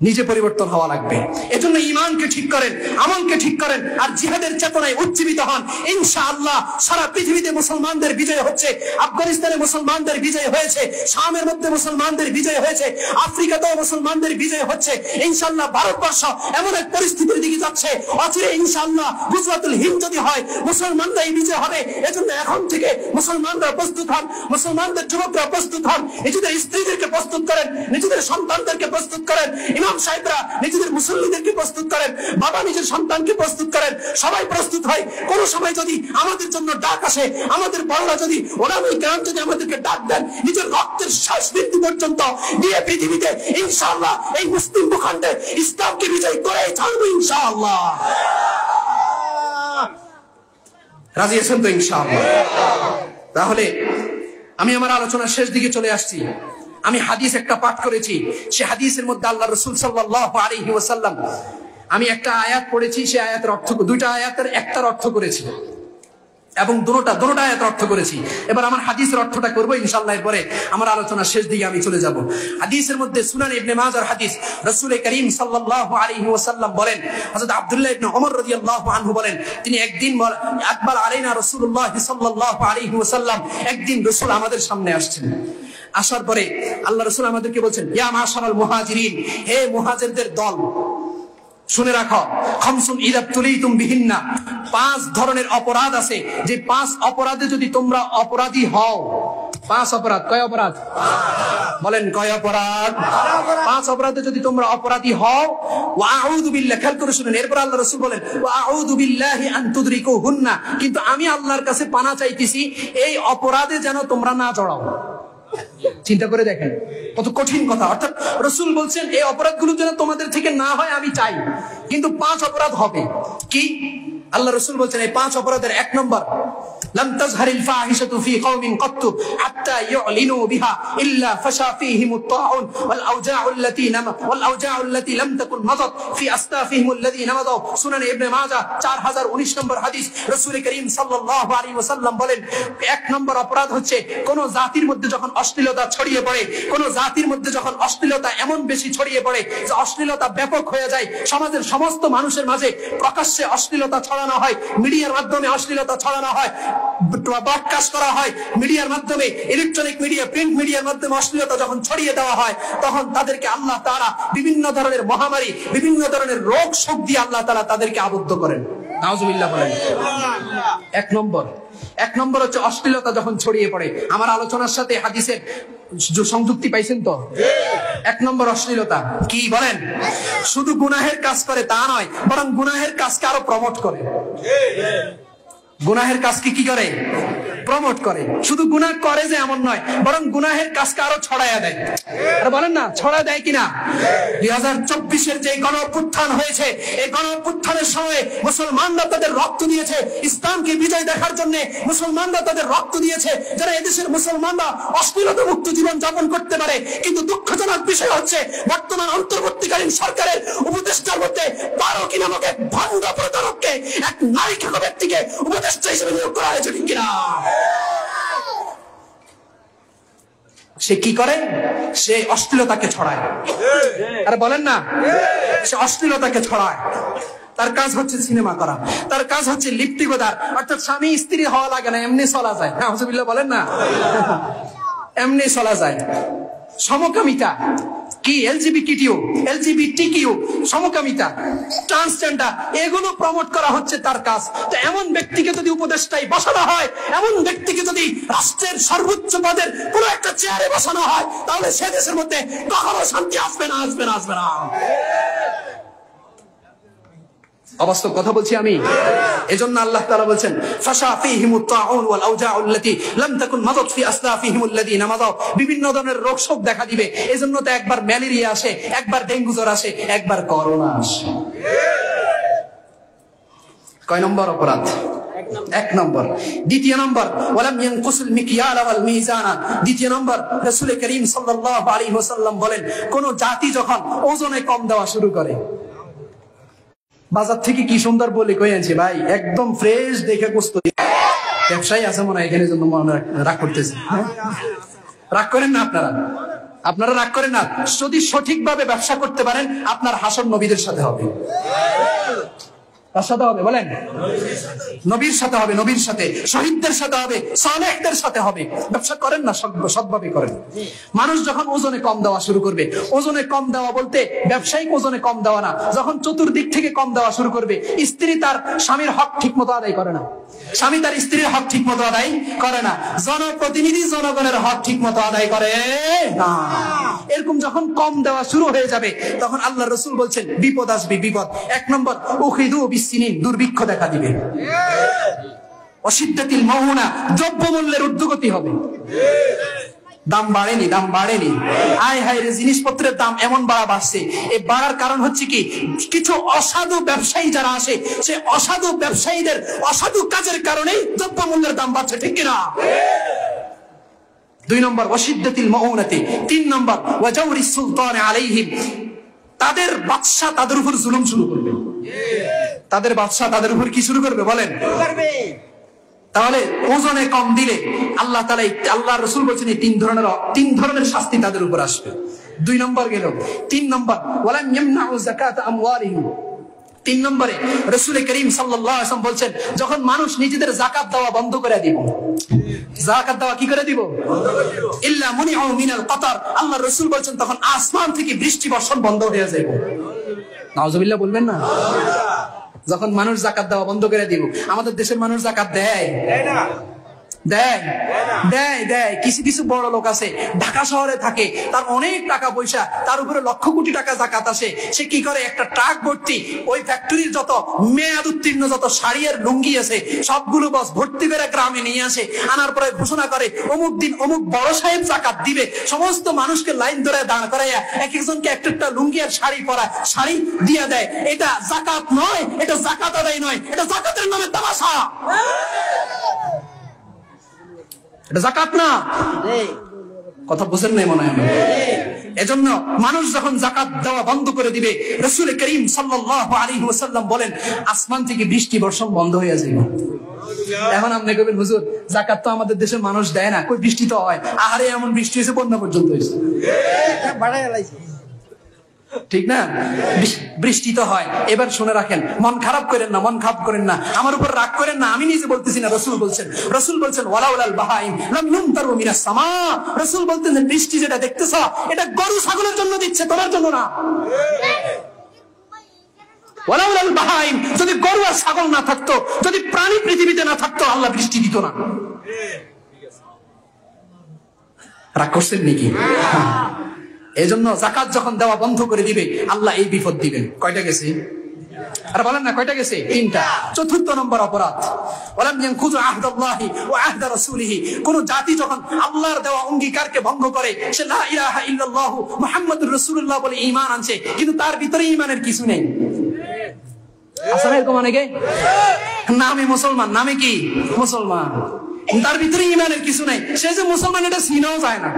নিজে পরিবর্তন হওয়া লাগবে। এজন্য ঈমানকে ঠিক করেন, আমলকে ঠিক করেন, আর জিহাদের চেতনায় উজ্জীবিত হন। ইনশাআল্লাহ সারা পৃথিবীতে মুসলমানদের বিজয় হচ্ছে। আফগানিস্তানে মুসলমানদের বিজয় হয়েছে, শামের মধ্যে মুসলমানদের বিজয় হয়েছে, আফ্রিকাতেও মুসলমানদের বিজয় হচ্ছে। ইনশাআল্লাহ ভারতবর্ষ এমন এক পরিস্থিতির দিকে যাচ্ছে, অচিরে ইনশাআল্লাহ গুজরাতুল হিন্দ যদি হয় মুসলমানরাই বিজয় হবে। এজন্য এখন থেকে মুসলমানরা প্রস্তুত হন, মুসলমানদের যুবকরা প্রস্তুত হন, নিজেদের স্ত্রীদেরকে প্রস্তুত করেন, নিজেদের সন্তানদেরকে প্রস্তুত করেন, ইমাম সাহেবরা নিজেদের মুসল্লিদেরকে প্রস্তুত করেন, বাবা নিজের সন্তানকে প্রস্তুত করেন, সবাই প্রস্তুত হয়। কোন সময় যদি আমাদের জন্য ডাক আসে, আমাদের বড়রা যদি ওলামায়ে কেরাম যদি আমাদেরকে ডাক দেন, নিজের রক্তের শ্বাস বৃদ্ধি পর্যন্ত দিয়ে পৃথিবীতে ইনশাআল্লাহ এই মুসলিম ভূখণ্ডে ইসলামকে বিজয় করে ছাড়বো ইনশাআল্লাহ। রাজি আছেন তো ইনশাআল্লাহ? তাহলে আমি আমার আলোচনার শেষ দিকে চলে আসছি। আমি হাদিস একটা পাঠ করেছি, সে হাদিসের মধ্যে আল্লাহ রাসূল সাল্লাল্লাহু আলাইহি ওয়াসাল্লাম, আমি একটা আয়াত পড়েছি, সে আয়াতের অর্থ, দুইটা আয়াতের একটার অর্থ করেছি এবং দুটোটা আয়াতের অর্থ করেছি। এবার আমার হাদিসের অর্থটা করবো ইনশাআল্লাহ, এরপরে আমার আলোচনার শেষ দিকে আমি চলে যাব। হাদিসের মধ্যে সুনান ইবনে মাজার হাদিস, রাসূল করিম সাল্লাল্লাহু আলাইহি ওয়াসাল্লাম বলেন, হযরত আব্দুল্লাহ ইবনে ওমর রাদিয়াল্লাহু আনহু বলেন, তিনি একদিন আকবার আলাইনা রাসূলুল্লাহ সাল্লাল্লাহু আলাইহি ওয়াসাল্লাম, একদিন রাসূল আমাদের সামনে আসছেন। আসার পরে আল্লাহ রাসূল আমাদেরকে বলছেন, ইয়া মাশারাল মুহাজিরিন, হে মুহাজিরদের দল, শুনে রাখো, খামসুন ইযা তুলিতুম বিহিন্না, 5 ধরনের অপরাধ আছে, যে 5 অপরাধে যদি তোমরা অপরাধী হও, 5 অপরাধ, কয় অপরাধ বলেন, কয় অপরাধ? 5 অপরাধে যদি তোমরা অপরাধী হও, ওয়া আউযু বিল্লাহ, খেয়াল করে শুনেন, এরপর আল্লাহ রাসূল বলেন, ওয়া আউযু বিল্লাহি আন তুদরিকুহুন্না, কিন্তু আমি আল্লাহর কাছে পানা চাইতেছি এই অপরাধে যেন তোমরা না জড়াও। চিন্তা করে দেখেন কত কঠিন কথা। অর্থাৎ রাসূল বলছেন এই অপরাধগুলো যেন তোমাদের থেকে না হয় আমি চাই, কিন্তু 5 অপরাধ হবে। কি? আল্লাহ রাসূল বলছেন এই 5 অপরাধের 1 নম্বর, লাম তাজহারিল ফাহিশাতু ফি কওমিন কাত্তু হাত্তা ইউলিনু বিহা ইল্লা ফাশা ফীহিমুত তাউন ওয়াল আওজাউ আল্লাতী লাম তাকুন মাদাত ফি আসতাফিহিম আল্লাযীনা মাদাউ। সুনান ইবনে মাজাহ 4019 নম্বর হাদিস। রাসূল করিম সাল্লাল্লাহু আলাইহি ওয়াসাল্লাম বলেন, 1 নম্বর অপরাধ হচ্ছে কোন জাতির মধ্যে যখন অশ্লীলতা ছড়িয়ে পড়ে, কোন জাতির মধ্যে যখন অশ্লীলতা এমন বেশি ছড়িয়ে পড়ে যে অশ্লীলতা ব্যাপক হয়ে যায়, সমাজের সমস্ত মানুষের মাঝে প্রকাশ্যে অশ্লীলতা ছড়ানো হয়, মিডিয়ার মাধ্যমে অশ্লীলতা ছড়ানো হয়, ব্রডকাস্ট করা হয় মিডিয়ার মাধ্যমে, ইলেকট্রনিক মিডিয়া, প্রিন্ট মিডিয়ার মাধ্যমে অশ্লীলতা যখন ছড়িয়ে দেওয়া হয়, তখন তাদেরকে আল্লাহ তাআলা বিভিন্ন ধরনের মহামারী, বিভিন্ন ধরনের রোগ শোক দিয়ে আল্লাহ তাআলা তাদেরকে আবদ্ধ করেন। নাউজুবিল্লাহ বলেন। 1 নম্বর হচ্ছে অশ্লীলতা যখন ছড়িয়ে পড়ে। আমার আলোচনার সাথে হাদিসের সংযুক্তি পাইছেন তো? 1 নম্বর অশ্লীলতা কি বলেন? শুধু গুনাহের কাজ করে তা নয়, বরং গুনাহের কাজকে আরো প্রমোট করে। গুনাহের কাজকে কি করে? প্রমোট করে। শুধু গুনাহ করে যে এমন নয়, বরং গুনাহের কাজকে আরো ছড়ায়া দেয়। আর বলেন না, ছড়া দেয় কিনা? 2024-এর যে গণঅভ্যুত্থান হয়েছে, এই গণঅভ্যুত্থানের সময় মুসলমানরা তাদের রক্ত দিয়েছে, ইসলামকে বিজয় দেখার জন্য মুসলমানরা তাদের রক্ত দিয়েছে, যারা এদেশের মুসলমানরা অশ্লীলতা মুক্ত জীবন যাপন করতে পারে। কিন্তু দুঃখজনক বিষয় হচ্ছে বর্তমান অন্তর্বর্তীকালীন সরকারের উপদেষ্টার মধ্যে ফারুকী নামক এক ভণ্ড প্রতারককে, এক নারীখ্যাত ব্যক্তিকে উপদেষ্টা হিসেবে নিয়োগ করা হয়েছে, ঠিক কিনা? সে কি করে? সে অশ্লীলতাকে ছড়ায়। আরে বলেন না, সে অশ্লীলতাকে ছড়ায়। তার কাজ হচ্ছে সিনেমা করা, তার কাজ হচ্ছে লিপ্তিকতার, অর্থাৎ স্বামী স্ত্রী হওয়া লাগে না, এমনি চলা যায়। নাউজুবিল্লাহ বলেন না, এমনি চলা যায়। সমকামিতা কি? এলজিবিটিকিউ, সমকামিতা, ট্রান্সজেন্ডার, এগুলো প্রমোট করা হচ্ছে তার কাজ। তো এমন ব্যক্তিকে যদি উপদেষ্টায় বসানো হয়, এমন ব্যক্তিকে যদি রাষ্ট্রের সর্বোচ্চ পদের কোন একটা চেয়ারে বসানো হয়, তাহলে সে দেশের মধ্যে কখনো শান্তি আসবে না। অবাস্তব কথা বলছি আমি। এজন্য আল্লাহ তাআলা বলছেন, ফাশা ফীহিমুত তাউন ওয়াল আওজাউ আল্লাতী লাম তাকুন মাদাত ফি আসলাফিহিম আল্লাযীনা মাদাউ। বিভিন্ন ধরনের রোগ শোক দেখা দিবে। এজন্য তো একবার ম্যালেরিয়া আসে, একবার ডেঙ্গু জ্বর আসে, একবার করোনা আসে। কয় নম্বর অপরাধ? 1 নম্বর। 2 নম্বর, ওয়ালাম ইয়ানকুসুল মিকয়াল ওয়াল মিজানা। 2 নম্বর, রাসূল করিম সাল্লাল্লাহু আলাইহি ওয়াসাল্লাম বলেন, কোন জাতি যখন ওজনে কম দেওয়া শুরু করে, বাজার থেকে কি সুন্দর বলে কই আনছি ভাই, একদম ফ্রেশ দেখে গোশত, ব্যবসায়ী আছে মনে হয় এখানে, জন্য মনে রাগ করতেছে। রাগ করেন না আপনারা, আপনারা রাগ করেন না, যদি সঠিকভাবে ব্যবসা করতে পারেন আপনার হাসর নবীদের সাথে হবে। কার সাথে হবে বলেন? নবীর সাথে হবে, নবীর সাথে, শহীদদের সাথে হবে, সালেহদের সাথে হবে। ব্যবসা করেন না, সৎভাবে করেন। মানুষ যখন ওজনে কম দেওয়া শুরু করবে, ওজনে কম দেওয়া বলতে ব্যবসায়িক ওজনে কম দেওয়া না, যখন চতুর্দিক থেকে কম দেওয়া শুরু করবে, স্ত্রী তার স্বামীর হক ঠিক মতো আদায় করে না, স্বামী তার স্ত্রীর হক ঠিক মতো আদায় করে না, জনপ্রতিনিধি জনগণের হক ঠিক মতো আদায় করে না। এরকম যখন কম দেওয়া শুরু হয়ে যাবে তখন আল্লাহ রাসূল বলছেন বিপদ আসবে, বিপদ। 1 নম্বর উখিদু বিসসিনিন, দুর্ভিক্ষ দেখা দিবে। অশিদ্দাতিল মাউনা, দ্রব্যমূল্যের ঊর্ধ্বগতি হবে। দাম বাড়েনি, দাম বাড়েনি, আয় হায় রে, জিনিসপত্রের দাম এমন বাড়ছে। এই বাড়ার কারণ হচ্ছে কি, কিছু অসাধু ব্যবসায়ী যারা আসে, সে অসাধু ব্যবসায়ীদের অসাধু কাজের কারণেই দ্রব্যমূল্যের দাম বাড়ছে, ঠিক কিনা? 2 নম্বর ওয়াশিদ্দাতিল মাউনাতি। 3 নম্বর ওয়াজাউরিস সুলতান আলাইহিম, তাদের বাদশা তাদের উপর জুলুম শুরু করবে। তাদের বাদশা তাদের উপর কি শুরু করবে বলেন? তাহলে ওজনে কম দিলে আল্লাহ তাআলা, আল্লাহ রাসূল বলেছেন এই 3 ধরনের শাস্তি তাদের উপর আসবে। 2 নম্বর গেল। 3 নম্বর ওয়ালাম ইয়ামনাউ যাকাত আমওয়ালিহিম। 3 নম্বরে রাসূল করিম সাল্লাল্লাহু আলাইহি ওয়াসাল্লাম বলছেন যখন মানুষ নিজেদের যাকাত দেওয়া বন্ধ করে দিব, যাকাত দেওয়া কি করে দিব? ইল্লা মুনিউ মিনাল কাতার, আল্লাহ রাসূল বলেছেন তখন আসমান থেকে বৃষ্টি বর্ষণ বন্ধ হয়ে যাবে। নাউজুবিল্লাহ বলবেন না? যখন মানুষ যাকাত দেওয়া বন্ধ করে দিব। আমাদের দেশের মানুষ যাকাত দেয় না? দেয়। কিছু কিছু বড় লোক আছে, ঢাকা শহরে থাকে, তার অনেক টাকা পয়সা, তার উপরে লক্ষ কোটি টাকা যাকাত আসে। সে কি করে, একটা ট্রাক ভর্তি ওই ফ্যাক্টরির যত মেয়াদ উত্তীর্ণ যত শাড়ি আর লুঙ্গি আছে সবগুলো বস ভর্তি করে গ্রামে নিয়ে আসে। আনার পরে ঘোষণা করে অমুক দিন অমুক বড় সাহেব যাকাত দিবে। সমস্ত মানুষকে লাইন ধরে দাঁড় করাইয়া এক একজনকে একটা লুঙ্গি আর শাড়ি পরা, শাড়ি দিয়ে দেয়। এটা যাকাত নয়, এটা যাকাত আদায় নয়, এটা যাকাতের নামে তামাশা। এটা যাকাত না। কথা বুঝেন নাই মনে হয়। এজন্য মানুষ যখন যাকাত দেওয়া বন্ধ করে দিবে, রাসূল করিম সাল্লাল্লাহু আলাইহি ওয়াসাল্লাম বলেন আসমান থেকে বৃষ্টি বর্ষণ বন্ধ হয়ে যাবে। এখন আপনি কইবেন হুজুর যাকাত তো আমাদের দেশের মানুষ দেয় না, কই বৃষ্টি তো হয়। আহারে এমন বৃষ্টি হয়েছে বন্যা পর্যন্ত হয়েছে, ঠিক না? বৃষ্টি তো হয়। এবার শুনে রাখেন, মন খারাপ করেন না, মন খারাপ করেন না, আমার উপর রাগ করেন না, আমি নিজে বলতেছি না, রাসূল বলছেন ওয়ালাউলাল বাহাইম লাম ইউমতারু মিনাস সামা। রাসূল বলতেন বৃষ্টি যেটা দেখতেছ এটা গরু ছাগলের জন্য দিচ্ছে, তোমার জন্য না। ওয়ালাউলাল বাহাইম, যদি গরু আর ছাগল না থাকতো, যদি প্রাণী পৃথিবীতে না থাকতো, আল্লাহ বৃষ্টি দিত না। রাগ করছেন নাকি? এজন্য যাকাত যখন দেওয়া বন্ধ করে দিবে আল্লাহ এই বিপদ দিবেন। কয়টা গেছে? আর বলেন না কয়টা গেছে? 3টা। 4 নম্বর অপরাধ ওয়ালাম ইয়ানকুযু আহদাল্লাহি ওয়া আহদা রাসূলিহি, কোন জাতি যখন আল্লাহর দেওয়া অঙ্গীকারকে ভঙ্গ করে, সে লা ইলাহা ইল্লাল্লাহু মুহাম্মাদুর রাসূলুল্লাহ বলে ঈমান আনছে, কিন্তু তার ভিতরে ঈমানের কিছু নেই। আসলে এরকম অনেকে নামে মুসলমান, নামে কি মুসলমান, তার ভিতরে ঈমানের কিছু নাই, সে যে মুসলমান এটা চিনাও যায় না।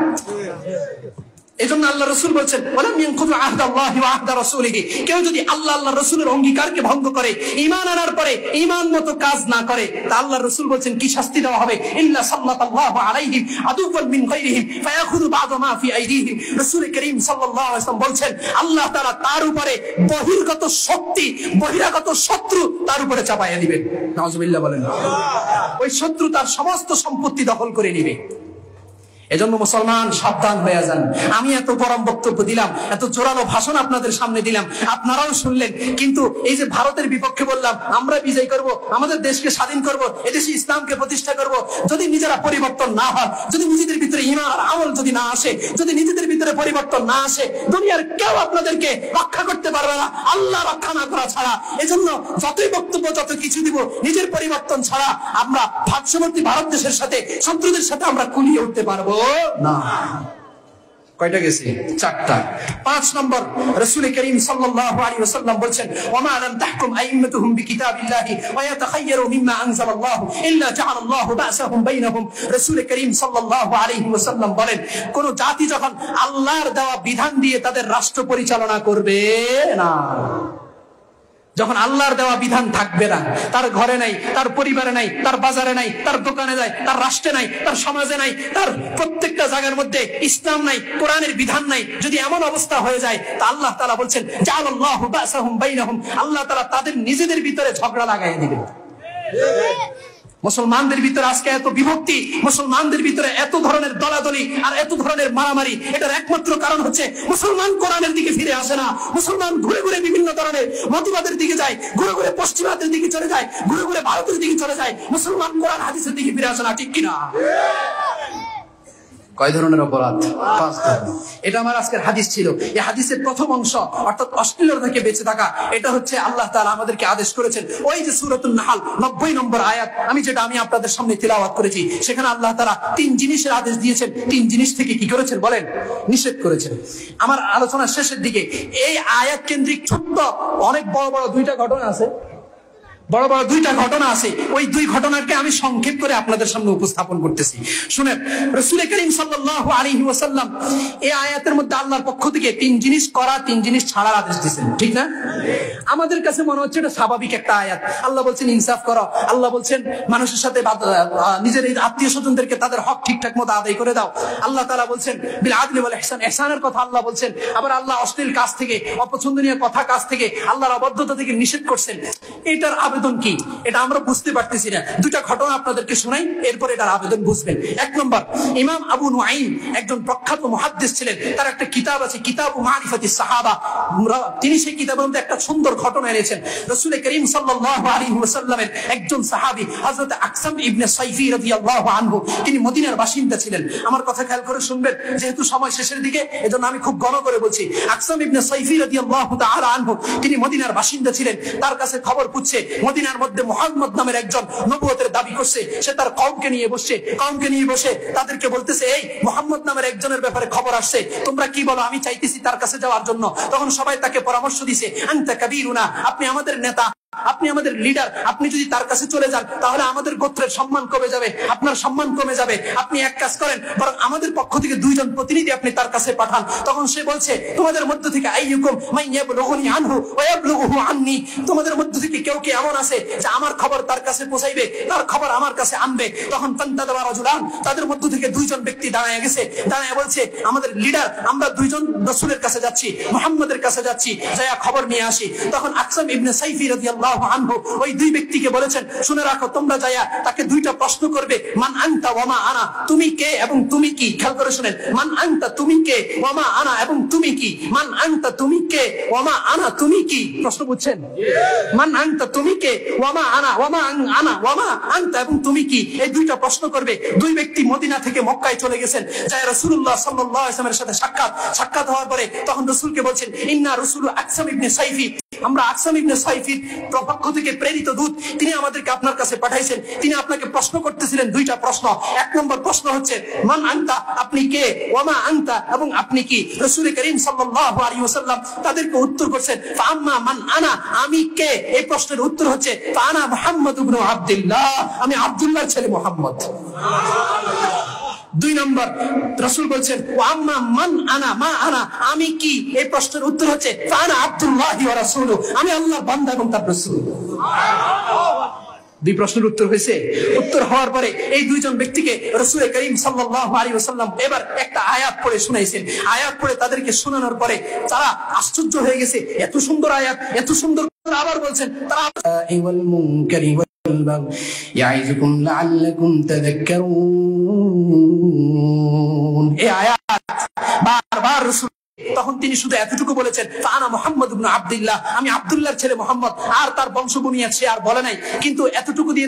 এজন্য আল্লাহ রাসূল বলেন ওয়ালাম ইয়ানকুযু আহদাল্লাহি ওয়া আহদা রাসূলিহি, কেউ যদি আল্লাহ আল্লাহর রাসূলের অঙ্গীকারকে ভঙ্গ করে, ঈমান আনার পরে ঈমান মতো কাজ না করে, তা আল্লাহর রাসূল বলেন কি শাস্তি দেওয়া হবে? ইল্লা সাল্লাল্লাহু আলাইহি আদুওয়ান মিন গায়রিহিম ফায়াখুযু বা'দা মা ফি আইদিহিম। রাসূল করিম সাল্লাল্লাহু আলাইহি ওয়াসাল্লাম বলেন আল্লাহ তাআলা তার উপরে বহির্গত শক্তি, বহিরাগত শত্রু তার উপরে চাপাইয়া দিবেন। নাউজুবিল্লাহ বলেন। ওই শত্রু তার সমস্ত সম্পত্তি দখল করে নেবে। এজন্য মুসলমান সাবধান হয়ে যান। আমি এত গরম বক্তব্য দিলাম, এত জোরালো ভাষণ আপনাদের সামনে দিলাম, আপনারাও শুনলেন, কিন্তু এই যে ভারতের বিপক্ষে বললাম আমরা বিজয় করব, আমাদের দেশকে স্বাধীন করব, এদেশে ইসলামকে প্রতিষ্ঠা করব, যদি নিজেরা পরিবর্তন না হয়, যদি নিজেদের ভিতরে ঈমান আর আমল যদি না আসে, যদি নিজেদের ভিতরে পরিবর্তন না আসে, দুনিয়ার কেউ আপনাদেরকে রক্ষা করতে পারবে না, আল্লাহ রক্ষা না করা ছাড়া। এজন্য যতই বক্তব্য, যত কিছু দিব, নিজের পরিবর্তন ছাড়া আমরা পার্শ্ববর্তী ভারত দেশের সাথে, শত্রুদের সাথে আমরা কুলিয়ে উঠতে পারবো না। কয়টা গেছে? 4টা। 5 নম্বর রাসূল করিম সাল্লাল্লাহু আলাইহি ওয়াসাল্লাম বলেন ওয়ামা লাম তাহকুম আইম্মাতুহুম বিকিতাবিল্লাহি ওয়া ইয়াতাখায়্যারু মিম্মা আনজালাল্লাহু ইল্লা জাআলাল্লাহু বা'সাহুম বাইনাহুম। রাসূল করিম সাল্লাল্লাহু আলাইহি ওয়াসাল্লাম বলেন কোন জাতি যখন আল্লাহর দেওয়া বিধান দিয়ে তাদের রাষ্ট্র পরিচালনা করবে না, যখন আল্লাহর দেওয়া বিধান থাকবে না, তার ঘরে নাই, তার পরিবারে নাই, তার বাজারে নাই, তার দোকানে নাই, তার রাষ্ট্রে নাই, তার সমাজে নাই, তার প্রত্যেকটা জায়গার মধ্যে ইসলাম নাই, কোরআনের বিধান নাই, যদি এমন অবস্থা হয়ে যায়, তা আল্লাহ তাআলা বলছেন জাআলাল্লাহু বাসাহুম বাইনাহুম, আল্লাহ তাআলা তাদের নিজেদের ভিতরে ঝগড়া লাগাই দিবেন। মুসলমানদের ভিতরে আজকে এত বিভক্তি, মুসলমানদের ভিতরে এত ধরনের দলাদলি আর এত ধরনের মারামারি, এটার একমাত্র কারণ হচ্ছে মুসলমান কোরআনের দিকে ফিরে আসে না। মুসলমান ঘুরে ঘুরে বিভিন্ন ধরনের মতবাদের দিকে যায়, ঘুরে ঘুরে পশ্চিমাদের দিকে চলে যায়, ঘুরে ঘুরে ভারতের দিকে চলে যায়, মুসলমান কোরআন হাদিসের দিকে ফিরে আসে না, ঠিক কিনা? কয় ধরনের অপরাধ? 5 ধরনের। এটা আমার আজকের হাদিস ছিল। এই হাদিসের প্রথম অংশ অর্থাৎ অশ্লীলতা থেকে বেঁচে থাকা, এটা হচ্ছে আল্লাহ তাআলা আমাদেরকে আদেশ করেছেন। ওই যে সূরাতুন নাহল 90 নম্বর আয়াত আমি আপনাদের সামনে তিলাওয়াত করেছি, সেখানে আল্লাহ তাআলা 3 জিনিসের আদেশ দিয়েছেন। 3 জিনিস থেকে কি করেছেন বলেন? নিষেধ করেছেন। আমার আলোচনার শেষের দিকে এই আয়াত কেন্দ্রিক ছোট্ট অনেক বড় বড় 2টা ঘটনা আছে, বড় বড় 2টা ঘটনা আছে। ওই 2 ঘটনাকে আমি সংক্ষেপ করে আপনাদের সামনে উপস্থাপন করতেছি। শুনেন, রাসূল করিম সাল্লাল্লাহু আলাইহি ওয়াসাল্লাম এই আয়াতের মধ্যে আল্লাহর পক্ষ থেকে 3 জিনিস করা 3 জিনিস ছাড়ার আদেশ দিয়েছেন, ঠিক না? আমাদের কাছে মনে হচ্ছে এটা স্বাভাবিক একটা আয়াত। আল্লাহ বলছেন ইনসাফ করো, আল্লাহ বলছেন মানুষের সাথে নিজের আত্মীয় স্বজনদেরকে তাদের হক ঠিকঠাক মতো আদায় করে দাও। আল্লাহ তাআলা বলছেন বিল আদলি ওয়াল ইহসান, ইহসানের কথা আল্লাহ বলছেন। আবার আল্লাহ অশ্লীল কাজ থেকে, অপছন্দনীয় কথা কাজ থেকে, আল্লাহর অবাধ্যতা থেকে নিষেধ করছেন। এটার আবেদন কি এটা আমরা বুঝতে পারতেছি না। 2টা ঘটনা আপনাদেরকে শোনাই, এরপর এটার আবেদন বুঝবেন। 1 নম্বর, ইমাম আবু নুআইম একজন প্রখ্যাত মুহাদ্দিস ছিলেন। তার একটা কিতাব আছে, কিতাবু মারিফাতিস সাহাবা। তিনি সেই কিতাবের মধ্যে একটা সুন্দর ঘটনা এনেছেন। রাসূল করিম সাল্লাল্লাহু আলাইহি ওয়াসাল্লামের একজন সাহাবী হযরত আকসাম ইবনে সাইফি রাদিয়াল্লাহু আনহু, তিনি মদিনার বাসিন্দা ছিলেন। আমার কথা খেয়াল করে শুনবেন, যেহেতু সময় শেষের দিকে, এজন্য আমি খুব ঘন করে বলছি। আকসাম ইবনে সাইফি রাদিয়াল্লাহু তাআলা আনহু, তিনি মদিনার বাসিন্দা ছিলেন। তার কাছে খবর পুচ্ছে মদিনার মধ্যে মুহাম্মদ নামের একজন নবুয়তের দাবি করছে। সে তার কওমকে নিয়ে বসে তাদেরকে বলতেছে, এই মুহাম্মদ নামের একজনের ব্যাপারে খবর আসছে, তোমরা কি বলো? আমি চাইতেছি তার কাছে যাওয়ার জন্য। তখন সবাই তাকে পরামর্শ দিছে, আনতা কাবীরুনা, আপনি আমাদের নেতা, আপনি আমাদের লিডার, আপনি যদি তার কাছে চলে যান তাহলে আমাদের গোত্রের সম্মান কমে যাবে, আপনার সম্মান কমে যাবে। আপনি এক কাজ করেন, বরং আমাদের পক্ষ থেকে 2 জন প্রতিনিধি আপনি তার কাছে পাঠান। তখন সে বলছে, তোমাদের মধ্য থেকে আইয়ুকুম মান ইয়াবলুগুনি আনহু ওয়া ইয়াবলুগুহু আন্নি, তোমাদের মধ্য থেকে কেউ কি এমন আছে যে আমার খবর তার কাছে পৌঁছাইবে, তার খবর আমার কাছে আনবে? তখন ফান্তাদাবা রাজুলান, তাদের মধ্য থেকে 2 জন ব্যক্তি দাঁড়ায় গেছে, দাঁড়ায় বলছে, আমাদের লিডার, আমরা 2 জন রাসূলের কাছে যাচ্ছি, মুহাম্মদের কাছে যাচ্ছি, যায়া খবর নিয়ে আসি। তখন আকসাম ইবনে সাইফি রাদিয়াল্লাহু আনহু ওই 2 ব্যক্তিকে বলেছেন, শুনে রাখো, তোমরা যায়া তাকে 2টা প্রশ্ন করবে, মান আনতা ওয়া মা আনা, তুমি কে এবং তুমি কি? খেয়াল করে শুনেন, মান আনতা, তুমি কে, ওয়া মা আনা, এবং তুমি কি? মান আনতা, তুমি কে, ওয়া মা আনা, তুমি কি? প্রশ্ন বুঝছেন? মান আনতা, তুমি কে, ওয়া মা আনা, ওয়া মা আনা, ওয়া মা আনতা, এবং তুমি কি? এই 2টা প্রশ্ন করবে। 2 ব্যক্তি মদিনা থেকে মক্কায় চলে গেছেন, যায় রাসূলুল্লাহ সাল্লাল্লাহু আলাইহি ওয়াসাল্লামের সাথে সাক্ষাৎ হওয়ার পরে তখন রাসূলকে বলছেন, ইন্না রাসূলু আকসাম ইবনে সাইফি, আমরা আকসাম ইবনে সাইফির পক্ষ থেকে প্রেরিত দূত, তিনি আমাদেরকে আপনার কাছে পাঠাইছেন। তিনি আপনাকে প্রশ্ন করতেছিলেন 2টা প্রশ্ন। 1 নম্বর প্রশ্ন হচ্ছে, মান আনতা, আপনি কে, ওয়া মা আনতা, এবং আপনি কি? রাসূল করিম সাল্লাল্লাহু আলাইহি ওয়াসাল্লাম তাদেরকে উত্তর করছেন, ফাআম্মা মান আনা, আমি কে? এই প্রশ্নের উত্তর হচ্ছে, ফাআনা মুহাম্মদ ইবনে আব্দুল্লাহ, আমি আব্দুল্লাহর ছেলে মুহাম্মদ। 2 নম্বর, রাসূল বলছেন, ওয়া আম্মা মান আনা, মা আনা, আমি কি? এই প্রশ্নের উত্তর হচ্ছে, ফাআনা আব্দুল্লাহি ওয়া রাসূলুহু, আমি আল্লাহর বান্দা এবং তার রাসূল। 2 প্রশ্নের উত্তর হয়েছে। উত্তর হওয়ার পরে এই 2 জন ব্যক্তিকে রাসূল করিম সাল্লাল্লাহু আলাইহি ওয়াসাল্লাম এবার একটা আয়াত পড়ে শুনাইছেন। আয়াত পড়ে তাদেরকে শোনানোর পরে তারা আশ্চর্য হয়ে গেছে, এত সুন্দর আয়াত, এত সুন্দর। আবার বলছেন, তারা আইওয়াল মুনকারি ওয়াল বাগ ইয়াইযুকুম লাআল্লাকুম তাযাক্কারুন, এই আয়াত বারবার রাসূল, তখন তিনি শুধু এতটুকু বলেছেন, ফাআনা মুহাম্মদ ইবনে আব্দুল্লাহ, আমি আব্দুল্লাহর ছেলে মুহাম্মদ, আর তার বংশবুনিয়াদ সে আর বলে নাই। কিন্তু এতটুকু দিয়ে